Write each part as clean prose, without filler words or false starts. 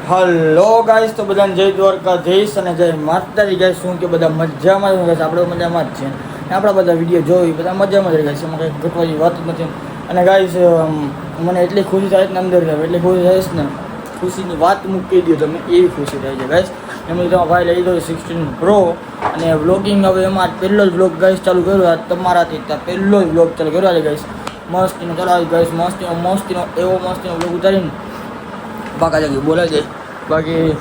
Hello guys, તો બધાને જય દ્વારકાધીશ અને જય માતાજી ગાઈસ. શું કે બધા મજામાં જ ગાઈસ? આપણે મજામાં જ છે. આપણા બધા વિડીયો જોઈ બધા મજામાં જ રહી ગાઈસ. એમાં કંઈ ઘટવાની વાત જ નથી. અને ગાઈસ મને એટલી ખુશી થાય છે ને અંદર એટલી ખુશી થાય છે ને, ખુશીની વાત મૂકી દો તમે, એવી ખુશી થાય છે ગાઈસ. એમાં તમારા ભાઈ લઈ દો 16 Pro અને વ્લોગિંગ હવે એમાં પહેલો જ વ્લોગ ગાઈસ ચાલુ કર્યો. આ તમારાથી ત્યાં પહેલો જ વ્લોગ ચાલુ કર્યો છે ગાઈસ. મસ્તીનો ચલાવી ગાઈસ, મસ્તીનો એવો મસ્તીનો વ્લોગ ઉતારીને બાકા જગ્યાએ બોલાવી દે. બાકી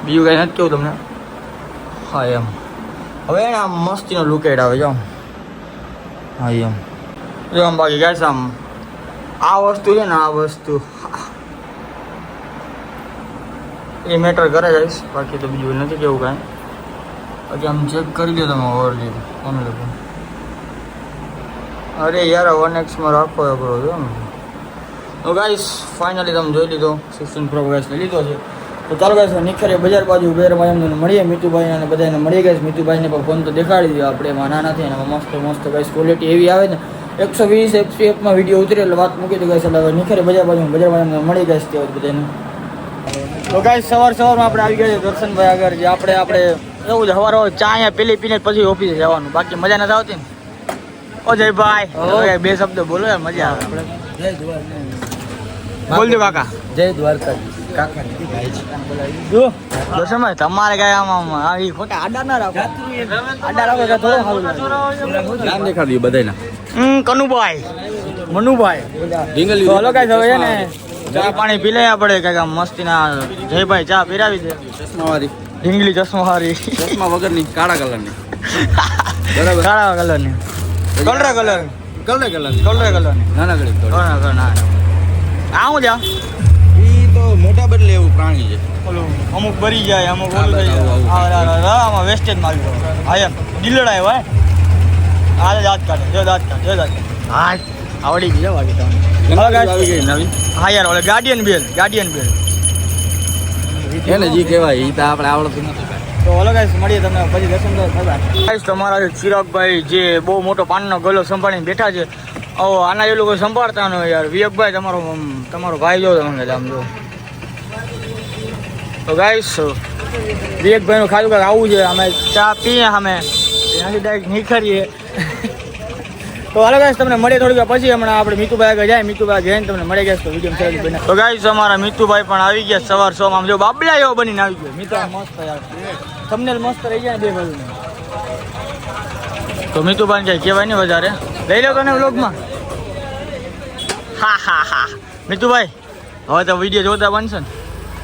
બીજું કાંઈ નથી કેવું તમને. હા એમ હવે એને આમ મસ્તીનો લુકેટ આવે જો. હા એમ જો આમ. બાકી ગાઈસ આમ આ વસ્તુ છે ને, આ વસ્તુ એ મેટર કરે ગાઈસ. બાકી તો બીજું નથી કેવું કાંઈ. બાકી આમ ચેક કરી દો તમે ઓવરલી કોને લોકો. અરે યાર 1x માં રાખો કરો છો ને. તો ગાઈસ ફાઇનલી તમે જોઈ લીધો 16 Pro ગાઈસ લીધો છે. તો ચાલો ગાઈસ નિખરે બજાર બાજુ બેરમાં એમને મળીએ મીતુભાઈ અને બધાને મળીએ ગાઈસ. મીતુભાઈને પણ ફોન તો દેખાડી દીધો આપણે, એમાં ના નથી. અને મસ્ત ગાઈસ ક્વોલિટી એવી આવે ને 120 fps વિડીયો ઉતરે એટલે વાત મૂકી દો ગાઈસ. એટલે નિખરે બજારમાં એમને મળી ગાઈસ ત્યાં બધાને. તો ગાઈસ સવારમાં આપણે આવી ગયા છે દર્શનભાઈ આગળ. જે આપણે એવું છે સવારે ચા અહીંયા પેલી પીને પછી ઓફિસે જવાનું. બાકી મજા નથી આવતી ને? ઓ જયભાઈ બે શબ્દો બોલો યાર, મજા આવે. જય દ્વારકા બોલજો કાકા. જય દ્વારકા કાકા. દર્શનભાઈ તમારે કઈ આમ આવી ખોટા આડા ના રાખો. આડા રાખો કે થોડો સારું નામ દેખાડ્યું બધાના. કનુભાઈ, મનુભાઈ, ઢીંગલી. હલો ગાઈસ હવે છે ને ચા પાણી પી લઈએ આપણે. કઈક આમ મસ્તીના જયભાઈ ચા પીરાવી દે. ચશ્માવાળી ઢીંગલી, ચશ્માવાળી, ચશ્મા વગરની, કાળા કલરની. બરાબર, કાળા કલરની, કલરે કલરની નાના ગળી ના આવું જા. ઈ તો મોટા બદલે એવું પ્રાણી છે. ઓલું અમુક બરી જાય, અમુક ઓલું થઈ જાય. આમાં વેસ્ટેજ માં આવી ગયો. હા એમ ડીલડા હોય. આ દાંત કાઢે, જો દાંત કાઢે. હા આવડી ગઈ બાકી તમને આવી ગઈ નવી. હા યાર ઓલે ગાર્ડિયન બેલ એને જી કહેવાય. ઈ તો આપણે આવડતું નથી. તો ઓલો ગાઈસ મળીએ તમને પછી દર્શન દો. ગાઈસ તમારા ચિરાગભાઈ જે બહુ મોટો પાનનો ગલો સંભાળીને બેઠા છે. આના એ લોકો સંભાળતા ન હોય યાર. વિવેકભાઈ તમારો ભાઈ જો તમે આમ જો. તો ગાઈસ વિવેકભાઈનું ખાધું કાંઈક આવું છે. અમે ચા પીએ, અમે ત્યાંથી ડાયરેક્ટ નીકળીએ. તો હાલો ગાઈસ તમને મળીએ થોડીક વાર પછી. હમણાં આપણે મીતુભાઈ આગળ જાય. મીતુભાઈ જઈને તમને મળી ગયા તો વિડીયો ચાલી બને. તો ગાઈસ અમારા મીતુભાઈ પણ આવી ગયા સવાર 6 માં. જો બાબલા એવો બનીને આવી ગયો. મીતુ મસ્ત યાર, થંબનેલ મસ્ત રહી જાય બે બાજુ. તો મીતુભાઈ કઈ કહેવાય નહીં વધારે. લઈ લો તને વ્લોગમાં. હા મીતુભાઈ હવે તો વિડીયો જોતા બનશે ને.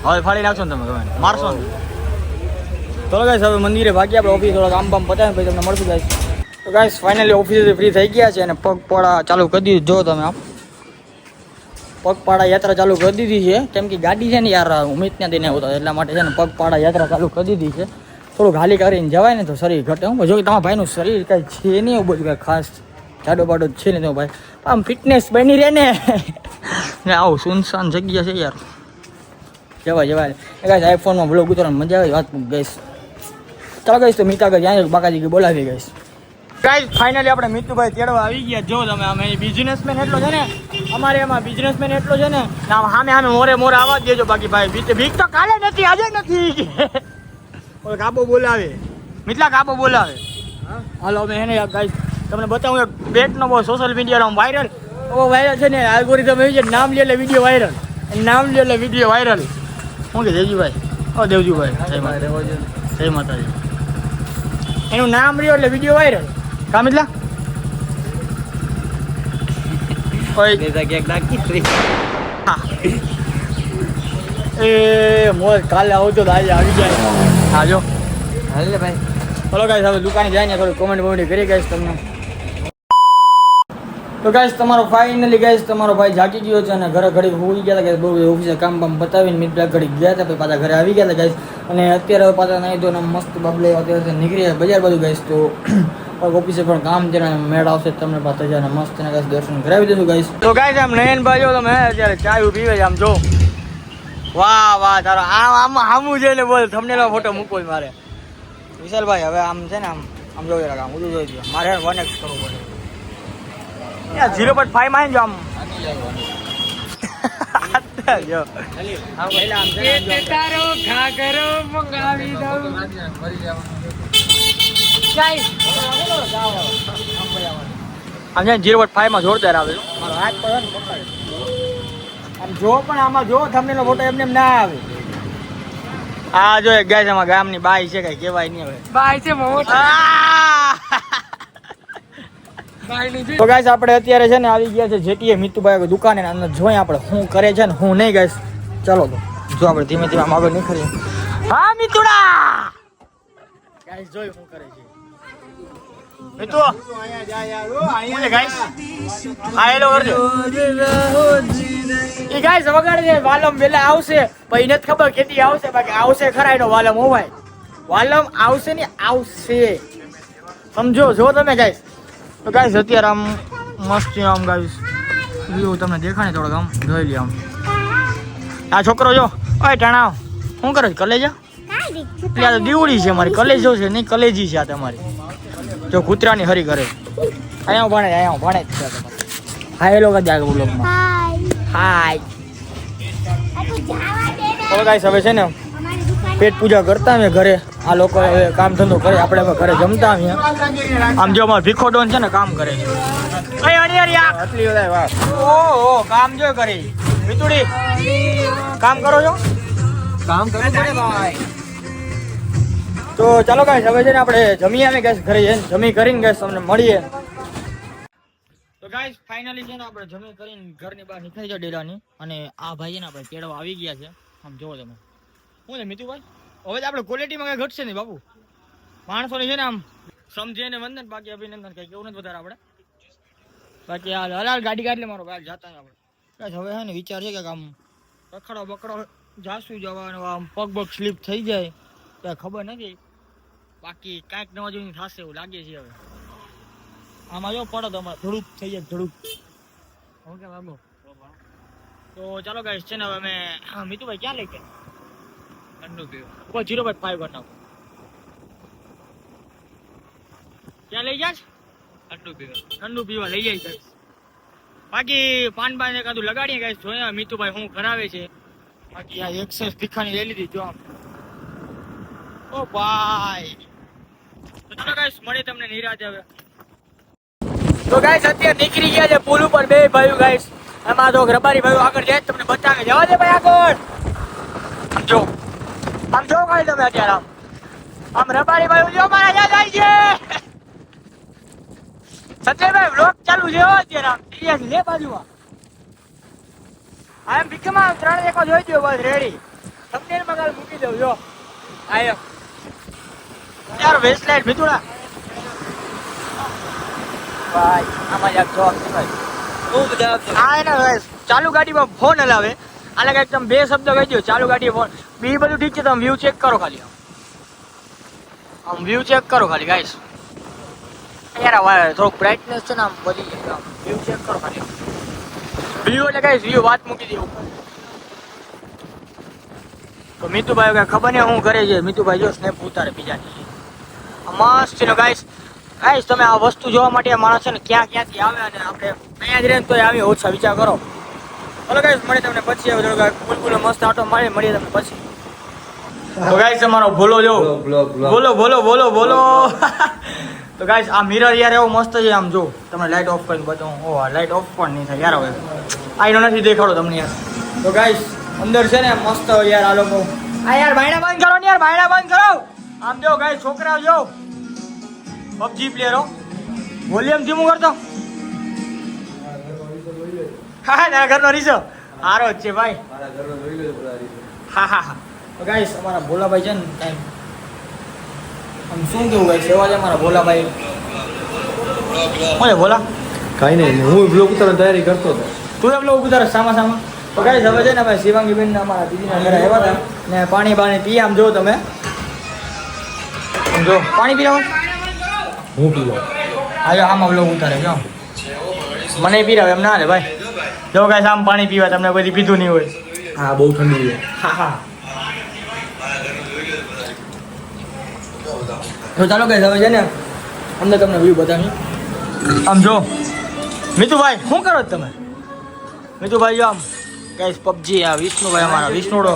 હવે ફાડી નાખશો ને તમે, ગમે મારશો ને. તો ગાઈસ હવે મંદિરે ભાગીએ આપણે. ઓફિસ થોડા કામ પતાવીને પછી તમને મળશું ગાઈસ. તો ગાઈસ ફાઇનલી ઓફિસેથી ફ્રી થઈ ગયા છે અને પગપાળા ચાલુ કરી દીધું. જો તમે આમ પગપાળા યાત્રા ચાલુ કરી દીધી છે. કેમ કે ગાડી છે ને યાર ઉમેદને દઈને આવતા, એટલા માટે છે ને પગપાળા યાત્રા ચાલુ કરી દીધી છે. થોડું ખાલી કરીને જવાય ને તો શરીર ઘટે. હું જો કે તમારા ભાઈનું શરીર કાંઈ છે નહીં એવું બધું કાંઈ ખાસ જાડો બાડો છે ને તો ભાઈ આમ ફિટનેસ બની રહે ને. આવું સુનસાન જગ્યા છે યાર, જવાય ગાઈસ. આઈફોનમાં બ્લોગ ઉતારવાની મજા આવે વાત ગાઈસ. ચાલો ગાઈસ તો મીતા આગળ જાય બાકાજી બોલાવી ગાઈસ. ગાઈસ ફાઇનલી આપણે મીતુભાઈ તેડવા આવી ગયા. જો તમે અમે બિઝનેસમેન એટલો છે ને, અમારે એમાં બિઝનેસમેન એટલો છે ને, સામે મોરે આવવા જ દેજો. બાકી ભાઈ ભીખ તો કાલે નથી, આજે નથી. કાબો બોલાવે, મિતલા કાબો બોલાવે. હાલો અમે એને ગાઈસ તમને બતાવું એક બેટનો બહુ સોશિયલ મીડિયામાં વાયરલ છે ને. એલ્ગોરિધમ એવી છે, નામ લે એટલે વિડીયો વાયરલ, શું કે દેવજીભાઈ? દેવજીભાઈ જય માતાજી. એનું નામ રહ્યો એટલે વિડીયો વાયરલ. કા મિતલા એ મોજ કાલે આવતો તો આજે આવી જાય. હાજો હાલે ભાઈ. ચલો ગાઈસ હવે દુકાને જાય ને થોડી કોમેન્ટ કરી ગાઈસ તમને. તો ગાઈસ તમારો ભાઈ જાગી ગયો છે અને ઘરે ઘડી હોઈ ગયા હતા. બહુ ઓફિસે કામ બતાવીને મિત્ર ઘડી ગયા હતા, પછી પાછા ઘરે આવી ગયા હતા ગાઈસ. અને અત્યારે હવે પાછા નહીં તો મસ્ત બાબલે અત્યારે નીકળી બજાર બાજુ ગાઈસ. તો ઓફિસે પણ કામ છે ને મેળ આવશે તમને પાછા જાય મસ્ત ને ગાઈસ દર્શન કરાવી દઈશું ગાઈસ. તો ગાઈસ આમ નયનભાઈ જો તમે અત્યારે ચાય પીવે છે આમ જો. વાહ તારો આમ હામું છે ને બોલ થંબનેલ ફોટો મૂકો મારે. વિશાલભાઈ હવે આમ છે ને આમ જોઈ રાખ, આમ બધું જોઈ દો. મારે 1x કરવું પડે. 0.5 માં જો આમ જો તારો ઘાઘરો મંગાવી દઉં આમ છે 0.5 માં જોરદાર આવે મારો હાથ પર આમ જો પણ આમાં જો થંબનેલનો ફોટો એમને એમ ના આવે આ જો એક ગાય છે અમારા ગામની બાઈ છે કઈ કહેવાય નહીં હવે બાય છે મોટા તો ગાઈસ આપણે અત્યારે છે ને આવી ગયા છે જેટીએ મિતુભાઈ દુકાને અંદર જોઈએ આપણે શું કરે છે ને હું નહીં ગાઈસ ચાલો તો જો આપણે ધીમે ધીમે આમ આગળ નીકળીએ હા મિતુડા ગાઈસ જોઈ શું કરે છે મિતુ અહીંયા જા યાર ઓ અહીંયા ગાઈસ આયેલો કરજો એ ગાઈસ વગાડે છે વાલમ વેલા આવશે પછી નથી ખબર કેતી આવશે બાકી આવશે ખરા એનો વાલમ હો ભાઈ વાલમ આવશે ને આવશે સમજો જો તમે ગાઈસ તો ગાઈસ અત્યારે આમ મસ્ત આમ ગાઈસ વ્યૂ તમને દેખાય ને થોડોક આમ જોઈ લે આમ આ છોકરો જો ઓય ટાણાવ શું કરે છે કલેજા એટલે આ તો દીવડી છે મારી કલેજો છે નહીં કલેજી છે આ તમારી જો કૂતરાની હરી કરે અહીંયા ભણે છે તમારે હાય હેલો કરી આગળ બ્લોગમાં હાય તો ગાઈસ હવે છે ને પેટ પૂજા કરતા અમે ઘરે આ લોકો હવે કામ ધંધો કરે આપણે હવે ઘરે જમતા અમે આમ જો અમારો ભીખો ડોન છે ને કામ કરે છે આટલી બધા વાત ઓહો કામ જો કરે મિતુડી કામ કરો છો કામ કરો પડે ભાઈ તો ચાલો ગાઈસ હવે છે ને આપણે જમીએ અમે ગાઈસ ઘરે જઈને જમી કરીને ગાઈસ તમને મળીએ તો ગાઈસ ફાઇનલી છે ને આપણે જમી કરીને ઘરની બહાર નીકળી જાય ડેરાની અને આ ભાઈ છે ને આપણે તેડવા આવી ગયા છે આમ જોવો તમે શું છે મિતુભાઈ હવે તો આપણે ક્વોલિટીમાં કઈ ઘટશે નહીં બાપુ માણસોને છે ને આમ સમજે ને વંદન બાકી અભિનંદન કઈ કેવું નથી વધારે આપણે બાકી આ હલાલ ગાડી કાઢી મારો ભાઈ જાતા આપણે બસ હવે છે ને વિચાર છે કે આમ રખડો બકડો જાસુ જવાનો આમ પગ બગ સ્લીપ થઈ જાય ત્યાં ખબર નથી બાકી કાંઈક નવા જેવું થશે એવું લાગે છે હવે આમાં જો પડો તો અમારે થોડુંક થઈ જાય થોડુંક ઓકે બાબુ તો ચાલો ગાઈસ છે ને હવે અમે મિતુભાઈ ક્યાં લઈ ગયા ઠંડુ પીવું કોઈ 0.5 કરી નાખો ક્યાં લઈ જાય ઠંડુ પીવા લઈ જાય ગાઈસ બાકી પાન બાન એકાદું લગાડીએ ગાઈસ જોયા મિતુભાઈ શું કરાવે છે બાકી આ એક્સેસ તીખાની લઈ લીધી જો આમ ઓ ભાઈ તો ચાલો ગાઈસ મળે તમને નિરાતે હવે તો ગાઈસ અત્યારે નીકળી ગયા છે પુલ ઉપર બે ભાઈઓ ગાઈસ એમાં તો રબારી ભાઈઓ આગળ જાય તમને બતાવે જવા દે ભાઈ આગળ આમ જો ભાઈ તમે અત્યારે આમ રબારી ભાઈઓ જો મારા યાદ આવી છે સત્યભાઈ વ્લોગ ચાલુ છે અત્યારે આમ સિરિયસ લે બાજુમાં આમ ભીખમાં 3 એક જોઈ દો બસ રેડી થંબનેલ માં કાલ મૂકી દઉં જો આયમ યાર વેસ્ટલાઇટ મિતુડા ભાઈ આમાં યાર જો ભાઈ બહુ બધા આ એને ચાલુ ગાડીમાં ફોન હલાવે આલે કે એકદમ બે શબ્દ કહી દો ચાલુ ગાડી ફોન બી બધું ઠીક છે તમે વ્યૂ ચેક કરો ખાલી આમ વ્યૂ ચેક કરો ખાલી ગાઈસ યાર થોડુંક બ્રાઇટનેસ છે ને આમ બધી વ્યૂ ચેક કરો ખાલી વ્યૂ એટલે ગાઈસ વ્યૂ વાત મૂકી દે ઉપર તો મિતુભાઈ કઈ ખબર નહીં હું કરે છે મિતુભાઈ જો સ્નેપ ઉતારે બીજાની મસ્ત છે ગાઈસ ગાઈસ તમે આ વસ્તુ જોવા માટે માણસ છે ને ક્યાંથી આવે અને આપણે અહીંયા જ રહે તો આવી ઓછા વિચાર કરો ચલો ગાઈસ મળે તમને પછી હવે થોડો બુલબુલ મસ્ત આટો મળીએ તમને પછી તો ગાઈસ તમારો બોલો જો બોલો તો ગાઈસ આ મિરર યાર એવો મસ્ત છે આમ જો તમે લાઈટ ઓફ કરીને બતાવો ઓ લાઈટ ઓફ પણ નહીં થાય યાર હવે આઈનો નથી દેખાડો તમને યાર તો ગાઈસ અંદર છે ને મસ્ત યાર આ લોકો આ યાર ભાઈડા બંધ કરો ને યાર ભાઈડા બંધ કરો આમ જો ગાઈસ છોકરાઓ જો પબજી પ્લેયરો વોલ્યુમ ધીમું કરતો હા તારા ઘરનો રીસો હારો જ છે ભાઈ હા તો ગાઈસ અમારા ભોલાભાઈ છે ને ટાઈમ આમ શું કેવું ગાઈસ એવા છે અમારા ભોલાભાઈ કોને ભોલા કાઈ નહીં હું બ્લોગ ઉતારવાની તૈયારી કરતો હતો તું એમ બ્લોગ ઉતાર સામા તો ગાઈસ હવે છે ને ભાઈ શિવાંગી બેન અમારા દીદીના ઘરે આવ્યા હતા ને પાણી પી આમ જો તમે જો પાણી પીવા હું પીવો આજે આમાં બ્લોગ ઉતારે જો મને પીરાવે એમ ના રે ભાઈ જો ગાઈસ આમ પાણી પીવા તમને બધી પીધું નહીં હોય હા બહુ ઠંડી છે હા તો ચાલો ગાઈસ હવે છે ને અમને તમને વ્યૂ બતાવી આમ જો મિતુભાઈ શું કરો છો તમે મિતુભાઈ જો આમ ગાઈસ પબજી આ વિષ્ણુભાઈ અમારા વિષ્ણુડો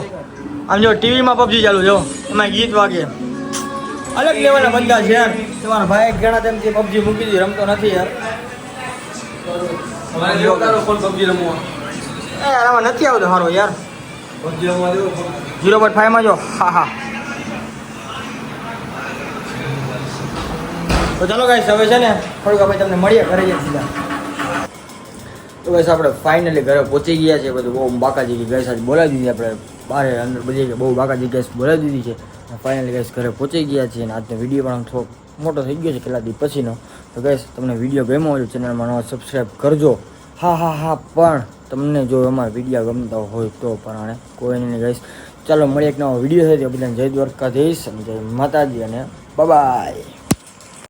આમ જો ટીવીમાં પબજી ચાલુ જો એમાં ગીત વાગે અલગ લેવલના બંદા છે યાર તમારા ભાઈ ઘણા ટાઈમથી પબજી મૂકી દીધી રમતો નથી યાર અમારે જેવો તારો ફોન પબજી રમવા યાર આમાં નથી આવતો સારો યાર પબજી રમવા દેવો 0.5 માં જો હા હા તો ચાલો ગાઈસ હવે છે ને થોડુંક આપણે તમને મળીએ ઘરે જઈએ સીધા તો ગાઈસ આપણે ફાઇનલી ઘરે પહોંચી ગયા છે બધું બહુ બાકાજી કે ગાઈસ આજ બોલાવી દીધી આપણે બહાર અંદર બધી કે બહુ બાકાજી ગાઈસ બોલાવી દીધી છે ફાઇનલી ગાઈસ ઘરે પહોંચી ગયા છીએ અને આજનો વિડીયો પણ થોડોક મોટો થઈ ગયો છે કેટલા દિવસ પછીનો તો ગાઈસ તમને વિડીયો ગમ્યો હોય ચેનલમાં નવા સબસ્ક્રાઈબ કરજો હા પણ તમને જો અમારા વિડીયો ગમતા હોય તો પણ કોઈ નહીં ગાઈસ ચાલો મળીએ એક નવો વિડીયો છે તો બધાને જય દ્વારકાધીશ અને જય માતાજી અને બાય